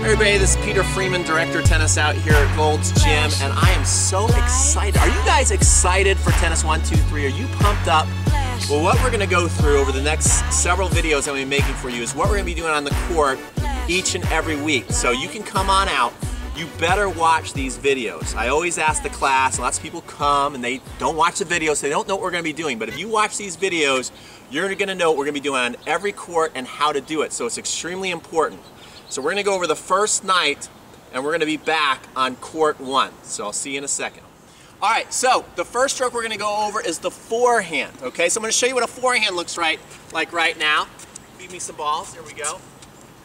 Everybody, this is Peter Freeman, Director of Tennis out here at Gold's Gym, and I am so excited. Are you guys excited for Tennis 1-2-3? Are you pumped up? Well, what we're going to go through over the next several videos I'm going to be making for you is what we're going to be doing on the court each and every week. So you can come on out. You better watch these videos. I always ask the class, and lots of people come and they don't watch the videos, so they don't know what we're going to be doing. But if you watch these videos, you're going to know what we're going to be doing on every court and how to do it. So it's extremely important. So we're going to go over the first night, and we're going to be back on court 1. So I'll see you in a second. All right, so the first stroke we're going to go over is the forehand. Okay, so I'm going to show you what a forehand looks like right now. Feed me some balls. Here we go.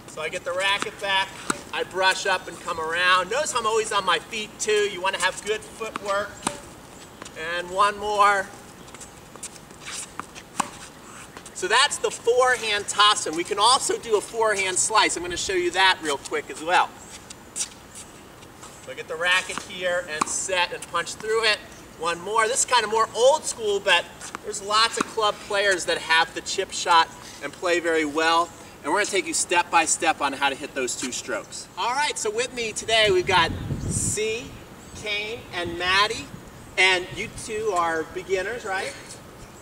So I get the racket back. I brush up and come around. Notice I'm always on my feet too. You want to have good footwork. And one more. So that's the forehand toss, and we can also do a forehand slice. I'm going to show you that real quick as well. So I get the racket here and set and punch through it. One more. This is kind of more old school, but there's lots of club players that have the chip shot and play very well. And we're going to take you step by step on how to hit those two strokes. All right, so with me today we've got C, Kane, and Maddie. And you two are beginners, right?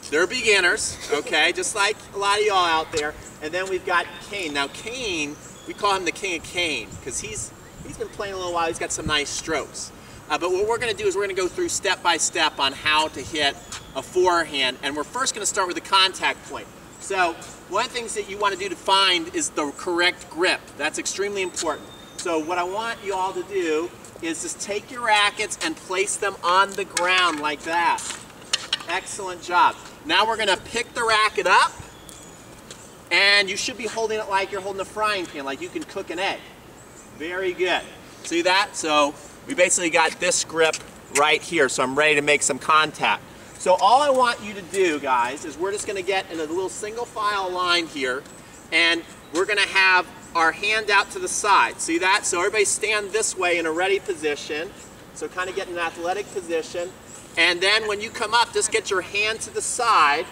They're beginners, okay, just like a lot of y'all out there. And then we've got Kane. Now Kane, we call him the King of Kane because he's been playing a little while. He's got some nice strokes. But what we're going to do is we're going to go through step by step on how to hit a forehand. And we're first going to start with the contact point. So one of the things that you want to do to find is the correct grip. That's extremely important. So what I want you all to do is just take your rackets and place them on the ground like that. Excellent job. Now we're going to pick the racket up, and you should be holding it like you're holding a frying pan, like you can cook an egg. Very good. See that? So we basically got this grip right here, so I'm ready to make some contact. So all I want you to do, guys, is we're just going to get in a little single file line here, and we're going to have our hand out to the side. See that? So everybody stand this way in a ready position. So kind of get in an athletic position. And then when you come up, just get your hand to the side.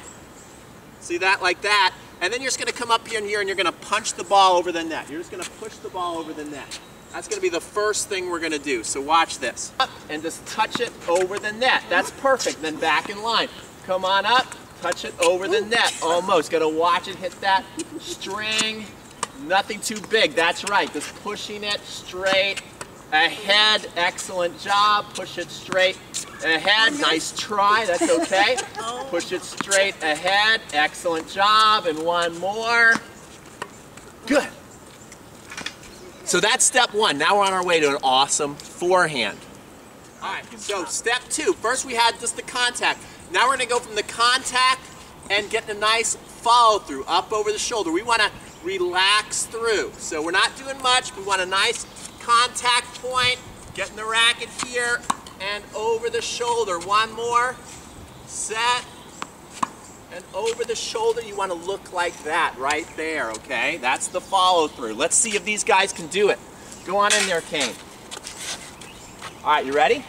See that? Like that. And then you're just going to come up here and you're going to punch the ball over the net. You're just going to push the ball over the net. That's going to be the first thing we're going to do. So watch this. Up and just touch it over the net. That's perfect. Then back in line. Come on up. Touch it over the net. Almost. Got to watch it hit that string. Nothing too big. That's right. Just pushing it straight ahead. Excellent job. Push it straight ahead. Nice try. That's okay. Push it straight ahead. Excellent job. And one more. Good. So that's step one. Now we're on our way to an awesome forehand. All right. So step two. First we had just the contact. Now we're going to go from the contact and get a nice follow through up over the shoulder. We want to relax through. So we're not doing much. We want a nice contact point, getting the racket here and over the shoulder. One more, set, and over the shoulder. You want to look like that right there, okay? That's the follow through. Let's see if these guys can do it. Go on in there, Kane. All right, you ready?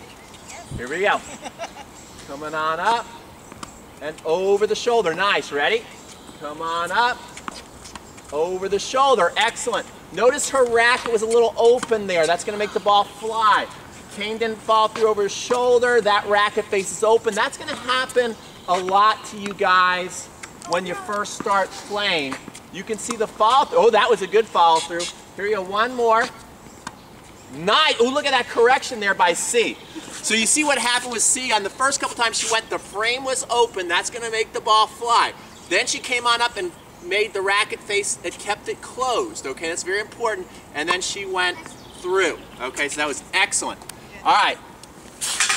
Here we go. Coming on up and over the shoulder. Nice, ready? Come on up, over the shoulder. Excellent. Notice her racket was a little open there. That's going to make the ball fly. Kane didn't fall through over his shoulder. That racket face is open. That's going to happen a lot to you guys when you first start playing. You can see the follow through. Oh, that was a good follow through. Here you go. One more. Nice. Oh, look at that correction there by C. So you see what happened with C. On the first couple times she went, the frame was open. That's going to make the ball fly. Then she came on up and made the racket face, it kept it closed, okay, that's very important, and then she went through, okay, so that was excellent. All right,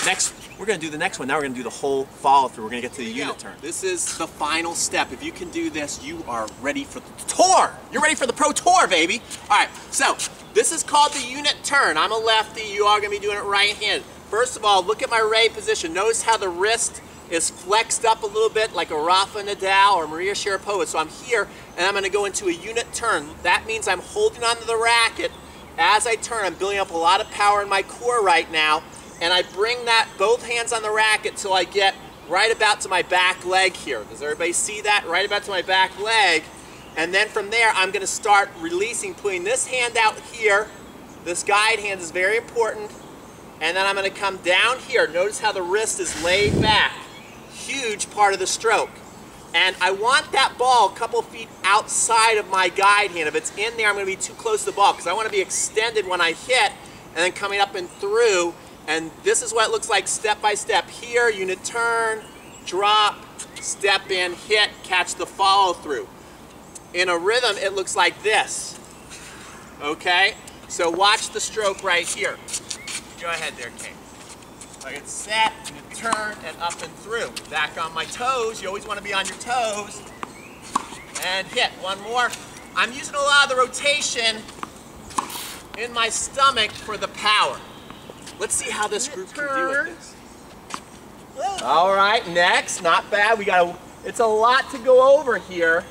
next, we're going to do the next one. Now we're going to do the whole follow through. We're going to get to the unit turn. This is the final step. If you can do this, you are ready for the tour. You're ready for the pro tour, baby. All right, so this is called the unit turn. I'm a lefty, you are going to be doing it right-handed. First of all, look at my ready position. Notice how the wrist is flexed up a little bit like a Rafa Nadal or Maria Sharapova. So I'm here and I'm going to go into a unit turn. That means I'm holding onto the racket as I turn. I'm building up a lot of power in my core right now, and I bring that both hands on the racket till I get right about to my back leg here. Does everybody see that? Right about to my back leg. And then from there I'm going to start releasing, putting this hand out here This guide hand is very important. And then I'm going to come down here. Notice how the wrist is laid back. Huge part of the stroke. And I want that ball a couple feet outside of my guide hand. If it's in there, I'm going to be too close to the ball because I want to be extended when I hit and then coming up and through. And this is what it looks like step by step. Here, unit turn, drop, step in, hit, catch the follow through. In a rhythm, it looks like this. Okay? So watch the stroke right here. Go ahead there, Kate. I can set, and turn, and up and through. Back on my toes. You always want to be on your toes. And hit. One more. I'm using a lot of the rotation in my stomach for the power. Let's see how this group can do with this. All right, next. Not bad. It's a lot to go over here.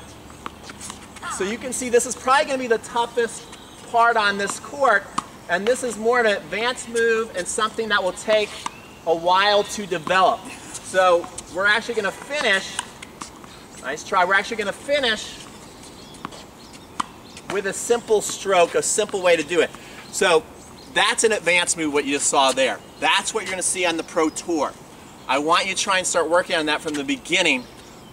So you can see this is probably going to be the toughest part on this court. And this is more an advanced move and something that will take a while to develop. So we're actually going to finish, nice try, we're actually going to finish with a simple stroke, a simple way to do it. So that's an advanced move, what you just saw there. That's what you're going to see on the Pro Tour. I want you to try and start working on that from the beginning,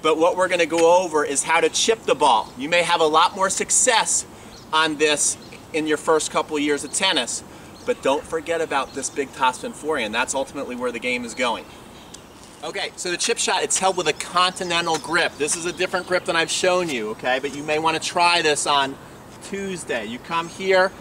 but what we're going to go over is how to chip the ball. You may have a lot more success on this in your first couple of years of tennis, but don't forget about this big topspin forehand. That's ultimately where the game is going. Okay, so the chip shot, it's held with a continental grip. This is a different grip than I've shown you, okay? But you may want to try this on Tuesday. You come here,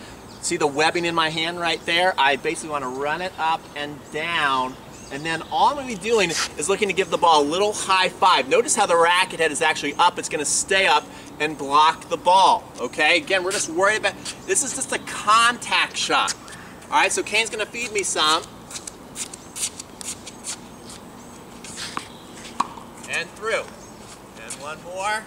see the webbing in my hand right there? I basically want to run it up and down, and then all I'm going to be doing is looking to give the ball a little high five. Notice how the racket head is actually up. It's going to stay up and block the ball, okay? Again, we're just worried about, this is just a contact shot. All right, so Kane's going to feed me some. And through. And one more.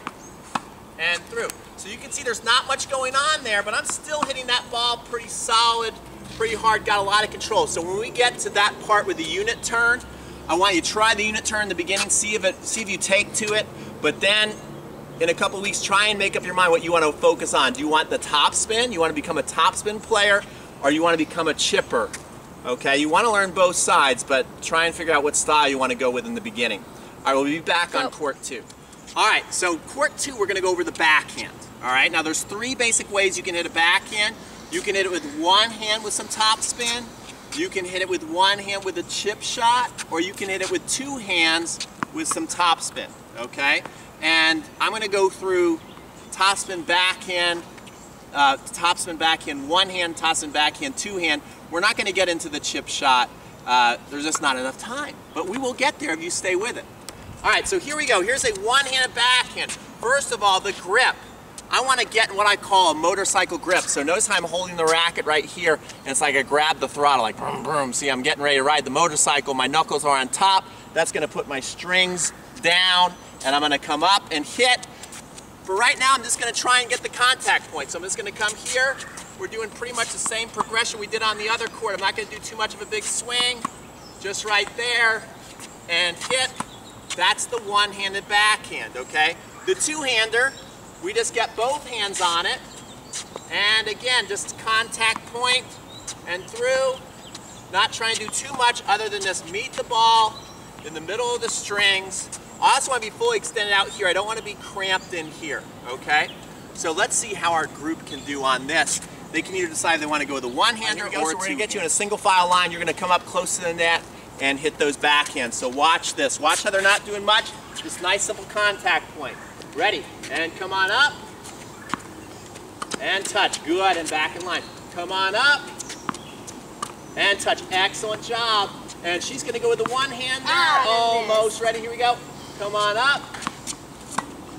And through. So you can see there's not much going on there, but I'm still hitting that ball pretty solid, pretty hard, got a lot of control. So when we get to that part with the unit turn, I want you to try the unit turn in the beginning, see if you take to it, but then in a couple weeks, try and make up your mind what you want to focus on. Do you want the top spin? You want to become a top spin player, or you want to become a chipper? Okay, you want to learn both sides, but try and figure out what style you want to go with in the beginning. All right, we'll be back on court 2. All right, so court 2, we're going to go over the backhand. All right, now there's 3 basic ways you can hit a backhand. You can hit it with one hand with some top spin, you can hit it with one hand with a chip shot, or you can hit it with 2 hands with some top spin, okay? And I'm going to go through topspin backhand, one hand, topspin backhand, 2 hand. We're not going to get into the chip shot. There's just not enough time. But we will get there if you stay with it. All right, so here we go. Here's a one-handed backhand. First of all, the grip. I want to get in what I call a motorcycle grip. So notice how I'm holding the racket right here, and it's like I grab the throttle, like boom, boom. See, I'm getting ready to ride the motorcycle. My knuckles are on top. That's going to put my strings down, and I'm going to come up and hit. For right now, I'm just going to try and get the contact point. So I'm just going to come here. We're doing pretty much the same progression we did on the other court. I'm not going to do too much of a big swing. Just right there, and hit. That's the one-handed backhand, okay? The two-hander, we just get both hands on it. And again, just contact point and through. Not trying to do too much other than just meet the ball in the middle of the strings. I also want to be fully extended out here. I don't want to be cramped in here, okay? So let's see how our group can do on this. They can either decide they want to go with a one-hander or two. So we're going to get you in a single file line. You're going to come up close to the net and hit those backhands. So watch this. Watch how they're not doing much. Just nice, simple contact point. Ready? And come on up. And touch. Good. And back in line. Come on up. And touch. Excellent job. And she's going to go with the one-hander. Almost. Ready? Here we go. Come on up.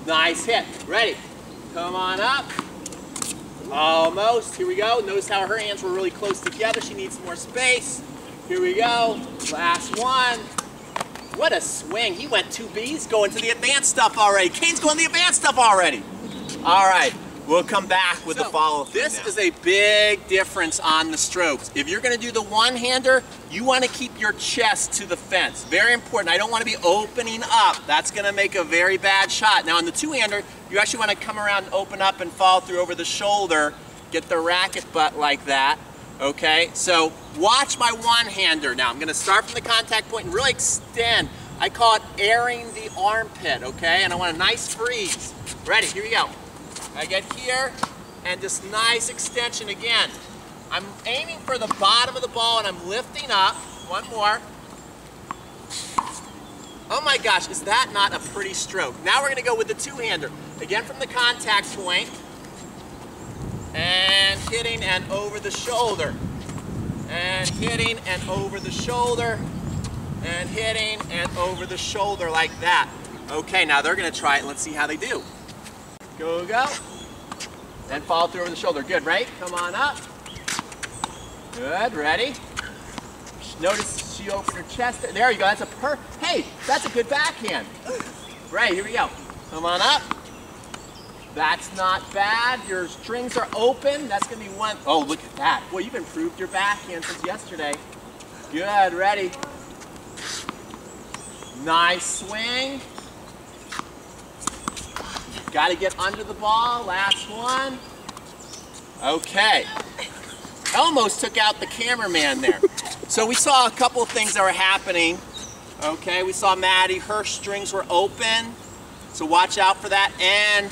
Nice hit. Ready? Come on up. Almost. Here we go. Notice how her hands were really close together. She needs more space. Here we go. Last one. What a swing. He went 2B. He's going to the advanced stuff already. Kane's going to the advanced stuff already. All right. We'll come back with the follow-up. This is a big difference on the strokes. If you're going to do the one-hander, you want to keep your chest to the fence. Very important. I don't want to be opening up. That's going to make a very bad shot. Now on the two-hander, you actually want to come around and open up and follow through over the shoulder. Get the racket butt like that. Okay, so watch my one-hander now. I'm going to start from the contact point and really extend. I call it airing the armpit, okay? And I want a nice freeze. Ready, here we go. I get here, and just nice extension again. I'm aiming for the bottom of the ball and I'm lifting up. One more. Oh my gosh, is that not a pretty stroke? Now we're going to go with the two-hander. Again from the contact point. And hitting and over the shoulder. And hitting and over the shoulder. And hitting and over the shoulder like that. Okay, now they're going to try it. Let's see how they do. Go, go. And follow through over the shoulder. Good, right? Come on up. Good, ready? Notice she opened her chest. There you go. That's a hey, that's a good backhand. Right, here we go. Come on up. That's not bad. Your strings are open. That's going to be one. Oh, look at that. Boy, you've improved your backhand since yesterday. Good, ready? Nice swing. Got to get under the ball. Last one. Okay. Almost took out the cameraman there. So we saw a couple of things that were happening. Okay, we saw Maddie, her strings were open. So watch out for that, and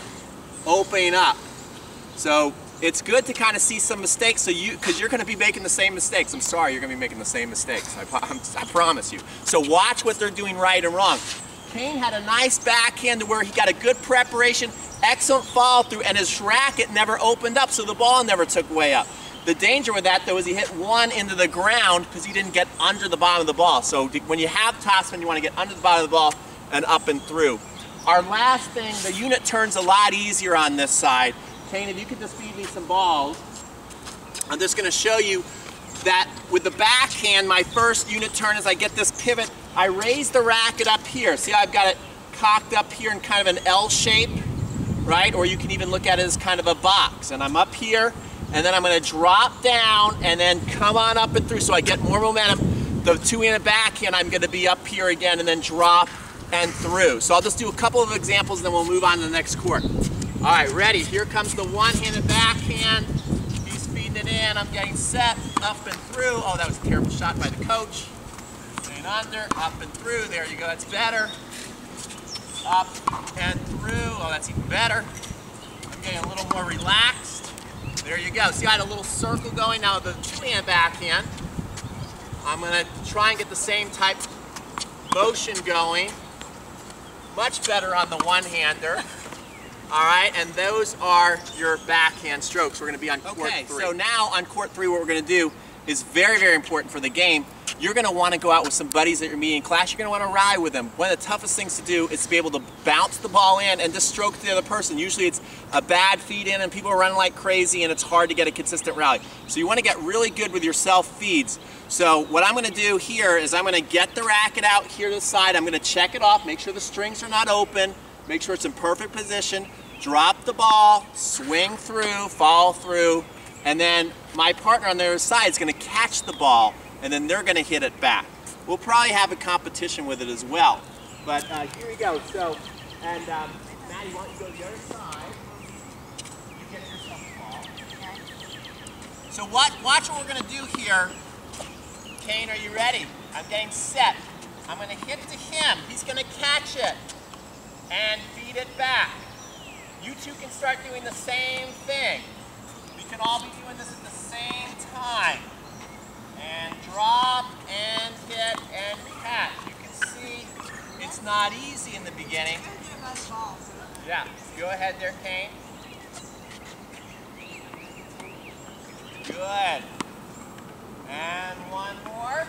opening up. So it's good to kind of see some mistakes, so because you're going to be making the same mistakes. I'm sorry, you're going to be making the same mistakes. I promise you. So watch what they're doing right and wrong. Kane had a nice backhand to where he got a good preparation, excellent follow through, and his racket never opened up, so the ball never took way up. The danger with that, though, is he hit one into the ground because he didn't get under the bottom of the ball. So when you have topspin, you want to get under the bottom of the ball and up and through. Our last thing, the unit turns a lot easier on this side. Kane, if you could just feed me some balls. I'm just going to show you that with the backhand, my first unit turn, as I get this pivot, I raise the racket up here. See how I've got it cocked up here in kind of an L shape, right? Or you can even look at it as kind of a box. And I'm up here. And then I'm going to drop down and then come on up and through so I get more momentum. The two-handed backhand, I'm going to be up here again and then drop and through. So I'll just do a couple of examples and then we'll move on to the next court. All right, ready. Here comes the one-handed backhand. He's feeding it in. I'm getting set, up and through. Oh, that was a terrible shot by the coach. Staying under, up and through. There you go. That's better. Up and through. Oh, that's even better. I'm getting a little more relaxed. There you go. See, I had a little circle going. Now the two-hand backhand, I'm going to try and get the same type motion going. Much better on the one-hander. All right, and those are your backhand strokes. We're going to be on court 3. So now on court 3, what we're going to do is very, very important for the game. You're going to want to go out with some buddies that you're meeting in class. You're going to want to ride with them. One of the toughest things to do is to be able to bounce the ball in and just stroke the other person. Usually it's a bad feed in and people are running like crazy and it's hard to get a consistent rally. So you want to get really good with your self feeds. So what I'm going to do here is I'm going to get the racket out here to the side. I'm going to check it off, make sure the strings are not open, make sure it's in perfect position, drop the ball, swing through, follow through, and then my partner on the other side is going to catch the ball and then they're going to hit it back. We'll probably have a competition with it as well. But here we go. So, and Maddie, why don't you go to the other side? You get yourself a ball. Okay. So watch what we're going to do here. Kane, are you ready? I'm getting set. I'm going to hit to him. He's going to catch it and feed it back. You two can start doing the same thing. We can all be doing this at the same time. And drop, and hit, and catch. You can see it's not easy in the beginning. Yeah, go ahead there, Kane. Good. And one more.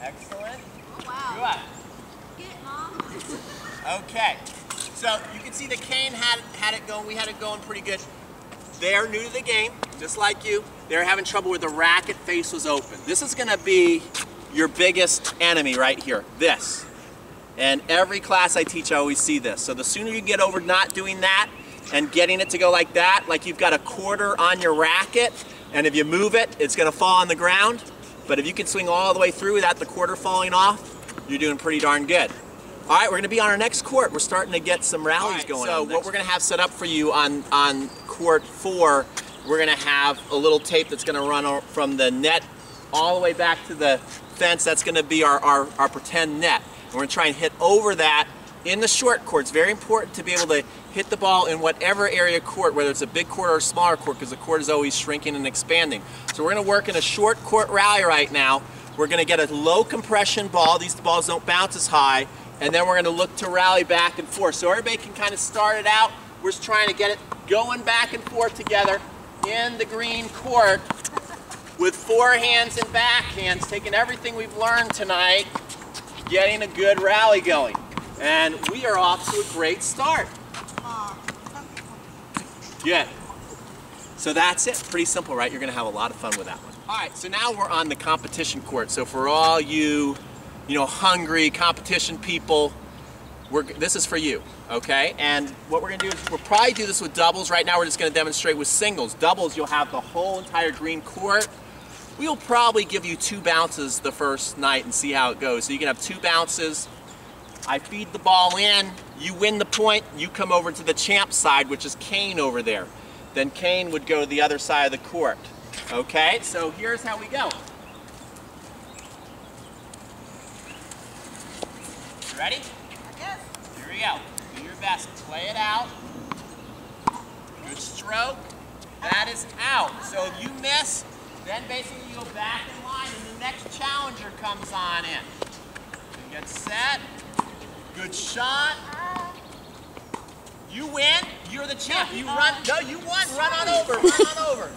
Excellent. Oh, wow. Good. Get it, Mom. Okay. So you can see that Kane had it going. We had it going pretty good. They're new to the game, just like you. They're having trouble where the racket face was open. This is going to be your biggest enemy right here, this. And every class I teach, I always see this. So the sooner you get over not doing that and getting it to go like that, like you've got a quarter on your racket, and if you move it, it's going to fall on the ground. But if you can swing all the way through without the quarter falling off, you're doing pretty darn good. All right, we're going to be on our next court. We're starting to get some rallies going on. So what we're going to have set up for you on court 4 we're gonna have a little tape that's gonna run from the net all the way back to the fence. That's gonna be our pretend net. And we're gonna try and hit over that in the short court. It's very important to be able to hit the ball in whatever area of court, whether it's a big court or a smaller court, because the court is always shrinking and expanding. So we're gonna work in a short court rally right now. We're gonna get a low compression ball. These balls don't bounce as high. And then we're gonna look to rally back and forth. So everybody can kind of start it out. We're just trying to get it going back and forth together in the green court with forehands and backhands, taking everything we've learned tonight, getting a good rally going. And we are off to a great start. Good. So that's it. Pretty simple, right? You're going to have a lot of fun with that one. All right, so now we're on the competition court. So for all you hungry competition people, this is for you, okay? And what we're going to do is we'll probably do this with doubles. Right now we're just going to demonstrate with singles. Doubles, you'll have the whole entire green court. We'll probably give you 2 bounces the first night and see how it goes. So you can have 2 bounces. I feed the ball in, you win the point, you come over to the champ side, which is Kane over there. Then Kane would go to the other side of the court. Okay, so here's how we go. You ready? Yes. Here we go. Do your best. Play it out. Good stroke. That is out. So if you miss, then basically you go back in line and the next challenger comes on in. You get set. Good shot. You win. You're the champ. You run. No, you won. Run on over. Run on over.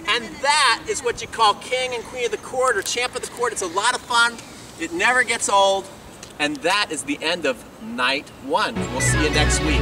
And that is what you call king and queen of the court or champ of the court. It's a lot of fun. It never gets old. And that is the end of night 1. We'll see you next week.